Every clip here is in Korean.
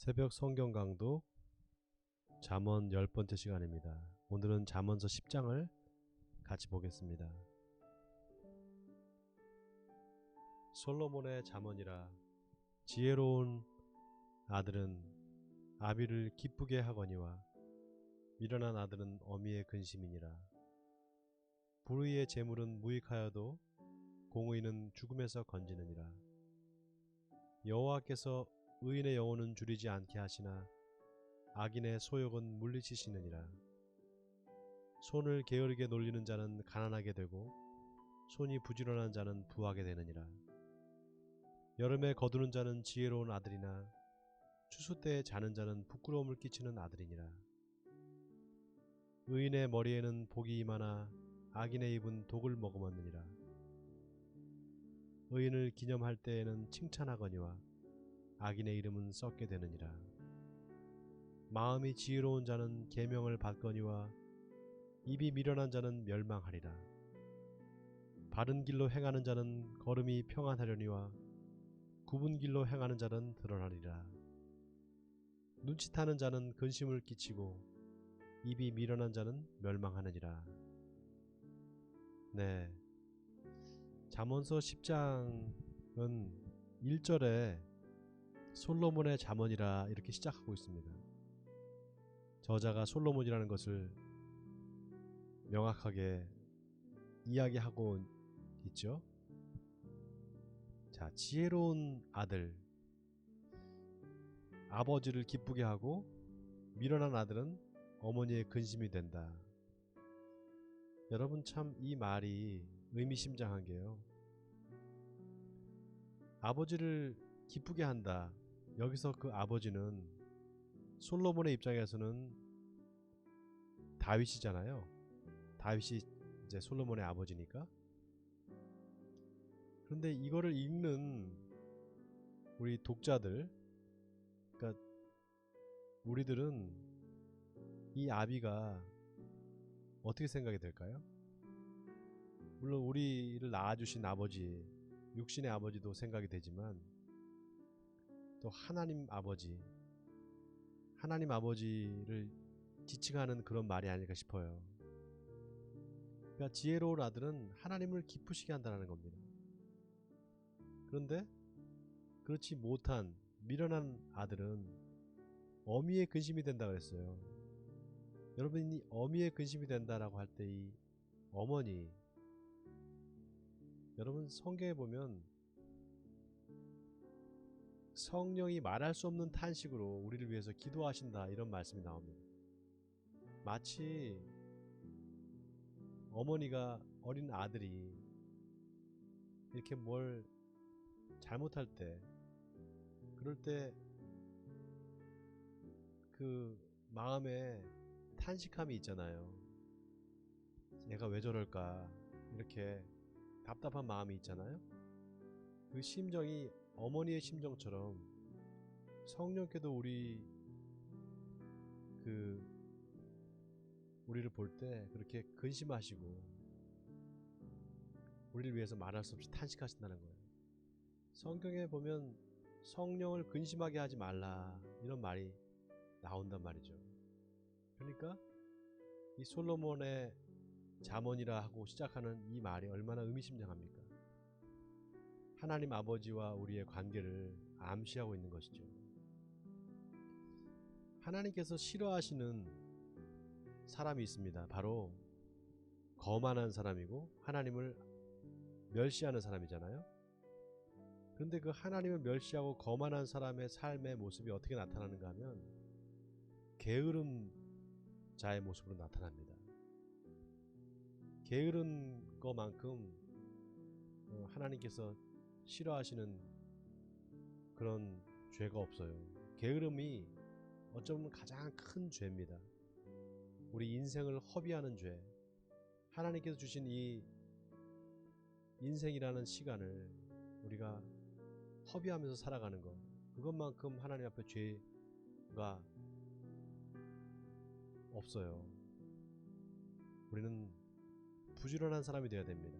새벽 성경 강도 잠언 10번째 시간입니다. 오늘은 잠언서 10장을 같이 보겠습니다. 솔로몬의 잠언이라. 지혜로운 아들은 아비를 기쁘게 하거니와 미련한 아들은 어미의 근심이니라. 불의의 재물은 무익하여도 공의는 죽음에서 건지느니라. 여호와께서 의인의 영혼은 줄이지 않게 하시나 악인의 소욕은 물리치시느니라. 손을 게으르게 놀리는 자는 가난하게 되고 손이 부지런한 자는 부하게 되느니라. 여름에 거두는 자는 지혜로운 아들이나 추수 때에 자는 자는 부끄러움을 끼치는 아들이니라. 의인의 머리에는 복이 임하나 악인의 입은 독을 머금었느니라. 의인을 기념할 때에는 칭찬하거니와 악인의 이름은 썩게 되느니라. 마음이 지혜로운 자는 계명을 받거니와 입이 미련한 자는 멸망하리라. 바른 길로 행하는 자는 걸음이 평안하려니와 굽은 길로 행하는 자는 드러나리라. 눈치타는 자는 근심을 끼치고 입이 미련한 자는 멸망하느니라. 네, 잠언서 10장은 1절에 솔로몬의 잠언이라 이렇게 시작하고 있습니다. 저자가 솔로몬이라는 것을 명확하게 이야기하고 있죠. 자, 지혜로운 아들, 아버지를 기쁘게 하고 미련한 아들은 어머니의 근심이 된다. 여러분, 참 이 말이 의미심장한 게요, 아버지를 기쁘게 한다. 여기서 그 아버지는 솔로몬의 입장에서는 다윗이잖아요. 다윗이 이제 솔로몬의 아버지니까. 그런데 이거를 읽는 우리 독자들, 그러니까 우리들은 이 아비가 어떻게 생각이 될까요? 물론 우리를 낳아주신 아버지, 육신의 아버지도 생각이 되지만 또 하나님 아버지를 지칭하는 그런 말이 아닐까 싶어요. 그러니까 지혜로운 아들은 하나님을 기쁘시게 한다는 겁니다. 그런데 그렇지 못한 미련한 아들은 어미의 근심이 된다 그랬어요. 여러분이 어미의 근심이 된다라고 할 때 이 어머니, 여러분 성경에 보면 성령이 말할 수 없는 탄식으로 우리를 위해서 기도하신다, 이런 말씀이 나옵니다. 마치 어머니가 어린 아들이 이렇게 뭘 잘못할 때, 그럴 때 그 마음에 탄식함이 있잖아요. 얘가 왜 저럴까, 이렇게 답답한 마음이 있잖아요. 그 심정이 어머니의 심정처럼 성령께도 우리를 볼 때 그렇게 근심하시고 우리를 위해서 말할 수 없이 탄식하신다는 거예요. 성경에 보면 성령을 근심하게 하지 말라, 이런 말이 나온단 말이죠. 그러니까 이 솔로몬의 잠언이라 하고 시작하는 이 말이 얼마나 의미심장합니까? 하나님 아버지와 우리의 관계를 암시하고 있는 것이죠. 하나님께서 싫어하시는 사람이 있습니다. 바로 거만한 사람이고 하나님을 멸시하는 사람이잖아요. 그런데 그 하나님을 멸시하고 거만한 사람의 삶의 모습이 어떻게 나타나는가 하면 게으름 자의 모습으로 나타납니다. 게으른 것만큼 하나님께서 싫어하시는 그런 죄가 없어요. 게으름이 어쩌면 가장 큰 죄입니다. 우리 인생을 허비하는 죄, 하나님께서 주신 이 인생이라는 시간을 우리가 허비하면서 살아가는 것, 그것만큼 하나님 앞에 죄가 없어요. 우리는 부지런한 사람이 되어야 됩니다.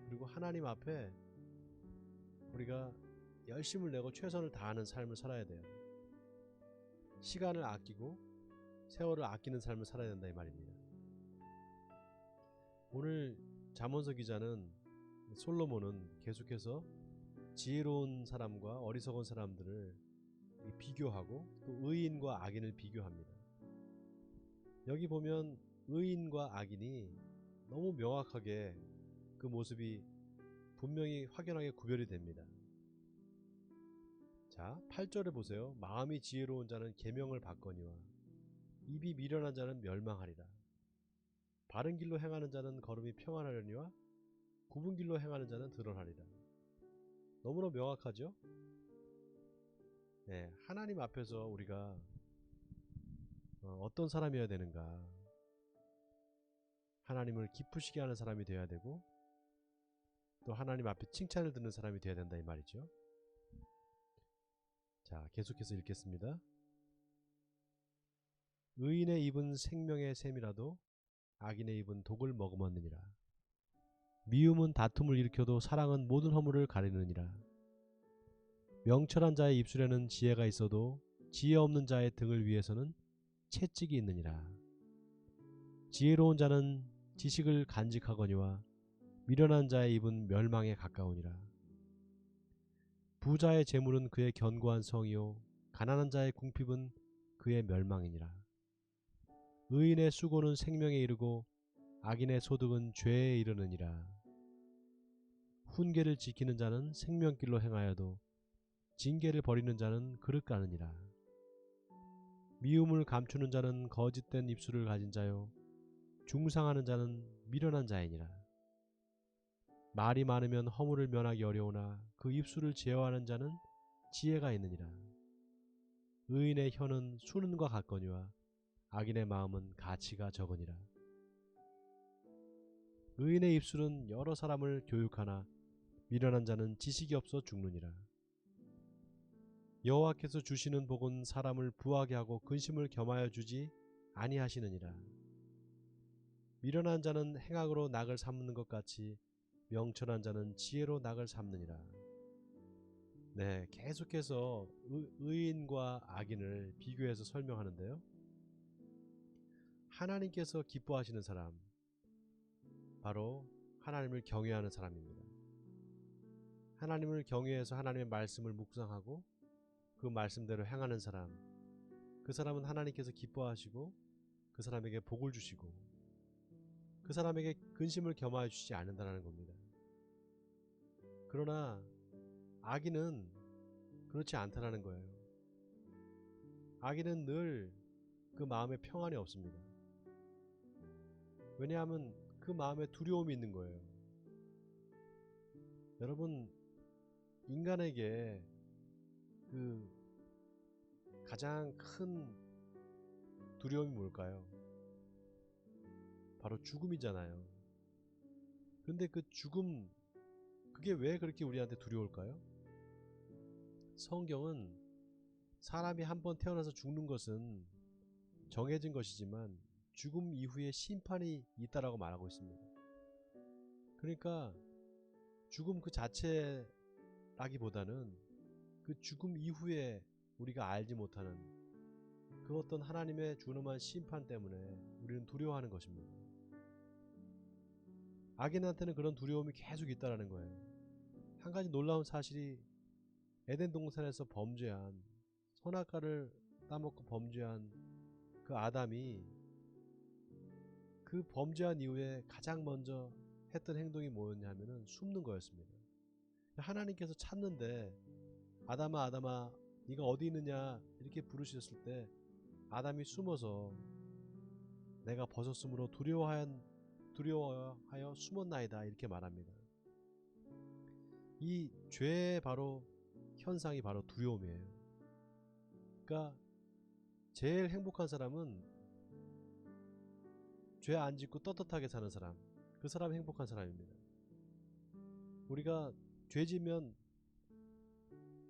그리고 하나님 앞에 우리가 열심을 내고 최선을 다하는 삶을 살아야 돼요. 시간을 아끼고 세월을 아끼는 삶을 살아야 된다 이 말입니다. 오늘 잠언서 기자는 솔로몬은 계속해서 지혜로운 사람과 어리석은 사람들을 비교하고 또 의인과 악인을 비교합니다. 여기 보면 의인과 악인이 너무 명확하게 그 모습이 분명히 확연하게 구별이 됩니다. 자, 8절에 보세요. 마음이 지혜로운 자는 계명을 받거니와 입이 미련한 자는 멸망하리라. 바른 길로 행하는 자는 걸음이 평안하려니와 굽은 길로 행하는 자는 드러나리라. 너무나 명확하죠? 네, 하나님 앞에서 우리가 어떤 사람이어야 되는가? 하나님을 기쁘시게 하는 사람이 되어야 되고 또 하나님 앞에 칭찬을 듣는 사람이 되어야 된다 이 말이죠. 자, 계속해서 읽겠습니다. 의인의 입은 생명의 샘이라도 악인의 입은 독을 머금었느니라. 미움은 다툼을 일으켜도 사랑은 모든 허물을 가리느니라. 명철한 자의 입술에는 지혜가 있어도 지혜 없는 자의 등을 위해서는 채찍이 있느니라. 지혜로운 자는 지식을 간직하거니와 미련한 자의 입은 멸망에 가까우니라. 부자의 재물은 그의 견고한 성이요 가난한 자의 궁핍은 그의 멸망이니라. 의인의 수고는 생명에 이르고 악인의 소득은 죄에 이르느니라. 훈계를 지키는 자는 생명길로 행하여도 징계를 버리는 자는 그릇 가느니라. 미움을 감추는 자는 거짓된 입술을 가진 자요 중상하는 자는 미련한 자이니라. 말이 많으면 허물을 면하기 어려우나 그 입술을 제어하는 자는 지혜가 있느니라. 의인의 혀는 수는과 같거니와 악인의 마음은 가치가 적으니라. 의인의 입술은 여러 사람을 교육하나 미련한 자는 지식이 없어 죽느니라. 여호와께서 주시는 복은 사람을 부하게 하고 근심을 겸하여 주지 아니하시느니라. 미련한 자는 행악으로 낙을 삼는 것 같이 명철한 자는 지혜로 낙을 삼느니라. 네, 계속해서 의인과 악인을 비교해서 설명하는데요. 하나님께서 기뻐하시는 사람, 바로 하나님을 경외하는 사람입니다. 하나님을 경외해서 하나님의 말씀을 묵상하고 그 말씀대로 행하는 사람, 그 사람은 하나님께서 기뻐하시고 그 사람에게 복을 주시고 그 사람에게 근심을 겸하여 주시지 않는다는 겁니다. 그러나 악인은 그렇지 않다는 거예요. 악인은 늘 그 마음에 평안이 없습니다. 왜냐하면 그 마음에 두려움이 있는 거예요. 여러분, 인간에게 그 가장 큰 두려움이 뭘까요? 바로 죽음이잖아요. 근데 그 죽음, 그게 왜 그렇게 우리한테 두려울까요? 성경은 사람이 한번 태어나서 죽는 것은 정해진 것이지만 죽음 이후에 심판이 있다라고 말하고 있습니다. 그러니까 죽음 그 자체라기보다는 그 죽음 이후에 우리가 알지 못하는 그 어떤 하나님의 준엄한 심판 때문에 우리는 두려워하는 것입니다. 악인한테는 그런 두려움이 계속 있다라는 거예요. 한 가지 놀라운 사실이 에덴 동산에서 범죄한 선악과를 따먹고 범죄한 그 아담이 그 범죄한 이후에 가장 먼저 했던 행동이 뭐였냐면은 숨는 거였습니다. 하나님께서 찾는데 아담아 아담아 네가 어디 있느냐 이렇게 부르셨을 때 아담이 숨어서 내가 벗었으므로 두려워하여 숨었나이다 이렇게 말합니다. 이 죄의 바로 현상이 바로 두려움이에요. 그러니까 제일 행복한 사람은 죄 안 짓고 떳떳하게 사는 사람, 그 사람이 행복한 사람입니다. 우리가 죄 지면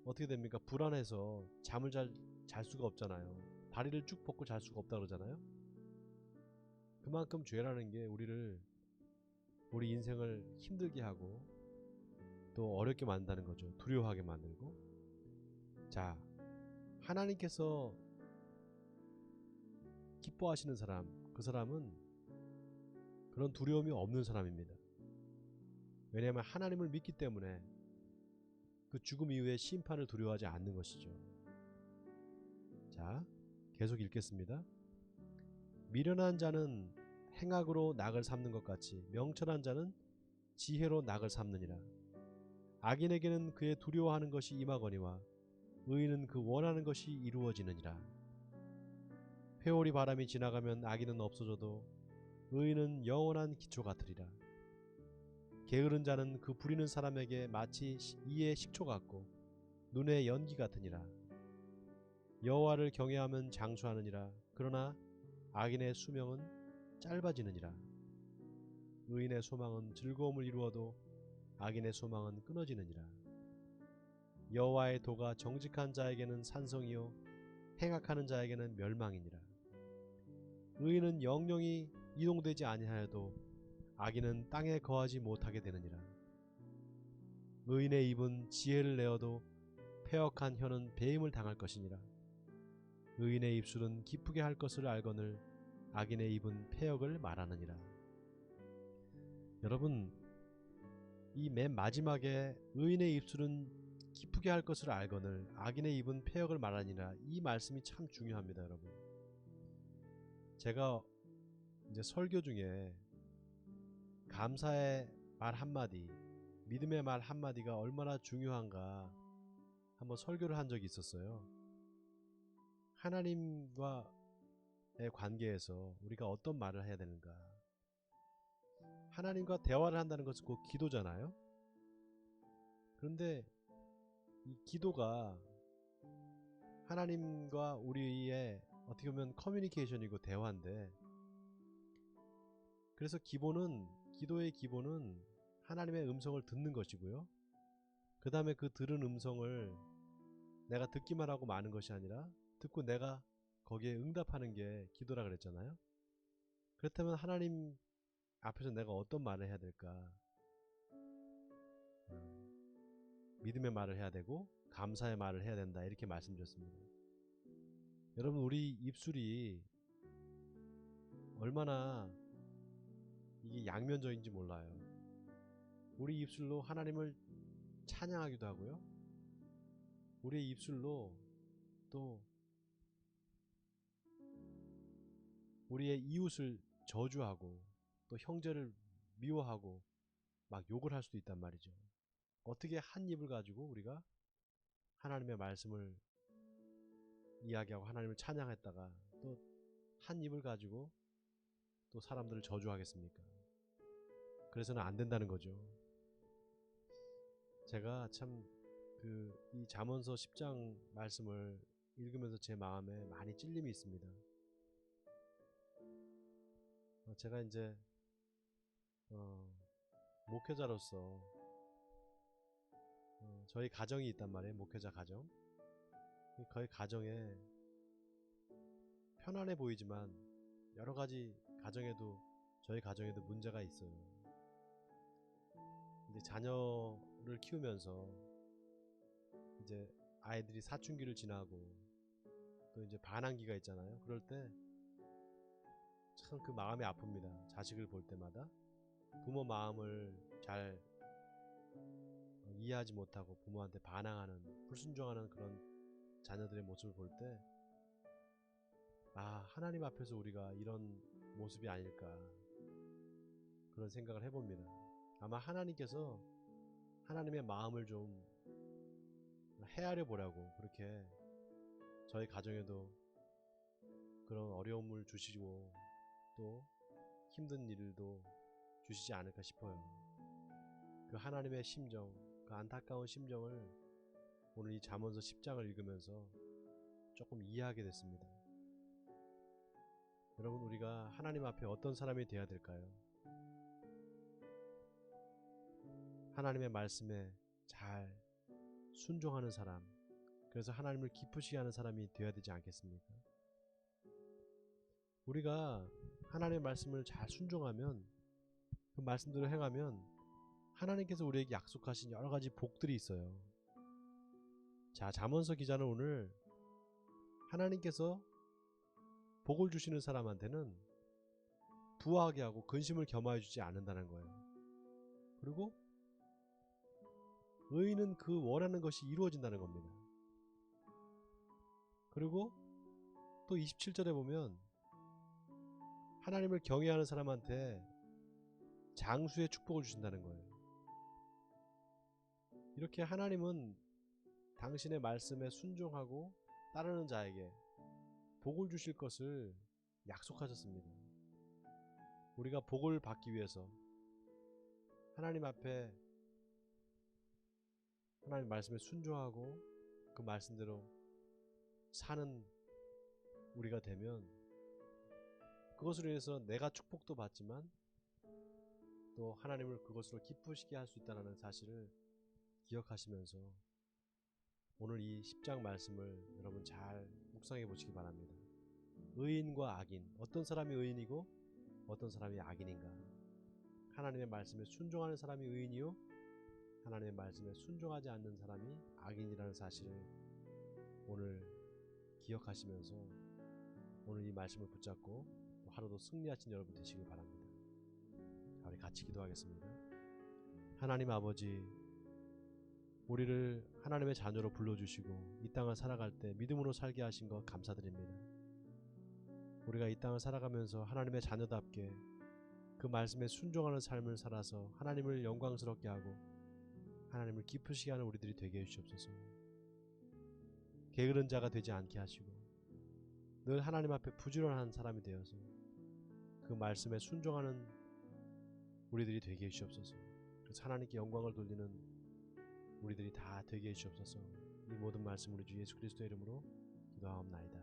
어떻게 됩니까? 불안해서 잠을 잘 수가 없잖아요. 다리를 쭉 뻗고 잘 수가 없다 그러잖아요. 그만큼 죄라는 게 우리 인생을 힘들게 하고 또 어렵게 만든다는 거죠. 두려워하게 만들고. 자, 하나님께서 기뻐하시는 사람, 그 사람은 그런 두려움이 없는 사람입니다. 왜냐하면 하나님을 믿기 때문에 그 죽음 이후의 심판을 두려워하지 않는 것이죠. 자, 계속 읽겠습니다. 미련한 자는 행악으로 낙을 삼는 것 같이 명철한 자는 지혜로 낙을 삼느니라. 악인에게는 그의 두려워하는 것이 임하거니와 의인은 그 원하는 것이 이루어지느니라. 회오리 바람이 지나가면 악인은 없어져도 의인은 영원한 기초 같으리라. 게으른 자는 그 부리는 사람에게 마치 이의 식초 같고 눈의 연기 같으니라. 여호와를 경외하면 장수하느니라. 그러나 악인의 수명은 짧아지느니라. 의인의 소망은 즐거움을 이루어도 악인의 소망은 끊어지느니라. 여호와의 도가 정직한 자에게는 산성이요 행악하는 자에게는 멸망이니라. 의인은 영영이 이동되지 아니하여도 악인은 땅에 거하지 못하게 되느니라. 의인의 입은 지혜를 내어도 패역한 혀는 배임을 당할 것이니라. 의인의 입술은 기쁘게 할 것을 알거늘 악인의 입은 패역을 말하느니라. 여러분, 이 맨 마지막에 의인의 입술은 기쁘게 할 것을 알거늘 악인의 입은 패역을 말하니라, 이 말씀이 참 중요합니다. 여러분, 제가 이제 설교 중에 감사의 말 한마디, 믿음의 말 한마디가 얼마나 중요한가 한번 설교를 한 적이 있었어요. 하나님과의 관계에서 우리가 어떤 말을 해야 되는가. 하나님과 대화를 한다는 것은 곧 기도잖아요. 그런데 이 기도가 하나님과 우리의 어떻게 보면 커뮤니케이션이고 대화인데, 그래서 기도의 기본은 하나님의 음성을 듣는 것이고요. 그 다음에 그 들은 음성을 내가 듣기만 하고 마는 것이 아니라 듣고 내가 거기에 응답하는 게 기도라 그랬잖아요. 그렇다면 하나님 앞에서 내가 어떤 말을 해야 될까? 믿음의 말을 해야 되고 감사의 말을 해야 된다, 이렇게 말씀드렸습니다. 여러분, 우리 입술이 얼마나 이게 양면적인지 몰라요. 우리 입술로 하나님을 찬양하기도 하고요. 우리의 입술로 또 우리의 이웃을 저주하고 또 형제를 미워하고 막 욕을 할 수도 있단 말이죠. 어떻게 한 입을 가지고 우리가 하나님의 말씀을 이야기하고 하나님을 찬양했다가 또 한 입을 가지고 또 사람들을 저주하겠습니까? 그래서는 안 된다는 거죠. 제가 참 이 잠언서 10장 말씀을 읽으면서 제 마음에 많이 찔림이 있습니다. 제가 이제 목회자로서 저희 가정이 있단 말이에요. 목회자 가정. 거의 가정에 편안해 보이지만 여러 가지 저희 가정에도 문제가 있어요. 이제 자녀를 키우면서 이제 아이들이 사춘기를 지나고 또 이제 반항기가 있잖아요. 그럴 때 참 그 마음이 아픕니다. 자식을 볼 때마다 부모 마음을 잘 이해하지 못하고 부모한테 반항하는, 불순종하는 그런 자녀들의 모습을 볼 때, 하나님 앞에서 우리가 이런 모습이 아닐까, 그런 생각을 해봅니다. 아마 하나님께서 하나님의 마음을 좀 헤아려 보라고 그렇게 저희 가정에도 그런 어려움을 주시고 또 힘든 일도 주시지 않을까 싶어요. 그 하나님의 심정, 그 안타까운 심정을 오늘 이 잠언서 10장을 읽으면서 조금 이해하게 됐습니다. 여러분, 우리가 하나님 앞에 어떤 사람이 되어야 될까요? 하나님의 말씀에 잘 순종하는 사람, 그래서 하나님을 기쁘시게 하는 사람이 되어야 되지 않겠습니까? 우리가 하나님의 말씀을 잘 순종하면, 그 말씀대로 행하면 하나님께서 우리에게 약속하신 여러 가지 복들이 있어요. 자, 잠언서 기자는 오늘 하나님께서 복을 주시는 사람한테는 부하게 하고 근심을 겸하여 주지 않는다는 거예요. 그리고 의인은 그 원하는 것이 이루어진다는 겁니다. 그리고 또 27절에 보면 하나님을 경외하는 사람한테 장수의 축복을 주신다는 거예요. 이렇게 하나님은 당신의 말씀에 순종하고 따르는 자에게 복을 주실 것을 약속하셨습니다. 우리가 복을 받기 위해서 하나님 앞에 하나님 말씀에 순종하고 그 말씀대로 사는 우리가 되면 그것으로 인해서 내가 축복도 받지만 또 하나님을 그것으로 기쁘시게 할 수 있다는 사실을 기억하시면서 오늘 이 10장 말씀을 여러분 잘 묵상해 보시기 바랍니다. 의인과 악인, 어떤 사람이 의인이고 어떤 사람이 악인인가? 하나님의 말씀에 순종하는 사람이 의인이요, 하나님의 말씀에 순종하지 않는 사람이 악인이라는 사실을 오늘 기억하시면서 오늘 이 말씀을 붙잡고 하루도 승리하신 여러분 되시길 바랍니다. 우리 같이 기도하겠습니다. 하나님 아버지, 우리를 하나님의 자녀로 불러주시고 이 땅을 살아갈 때 믿음으로 살게 하신 것 감사드립니다. 우리가 이 땅을 살아가면서 하나님의 자녀답게 그 말씀에 순종하는 삶을 살아서 하나님을 영광스럽게 하고 하나님을 기쁘시게 하는 우리들이 되게 해주시옵소서. 게으른 자가 되지 않게 하시고 늘 하나님 앞에 부지런한 사람이 되어서 그 말씀에 순종하는 우리들이 되게 해주시옵소서. 그래서 하나님께 영광을 돌리는 우리들이 다 되게 해주시옵소서. 이 모든 말씀 우리 주 예수 그리스도의 이름으로 기도하옵나이다.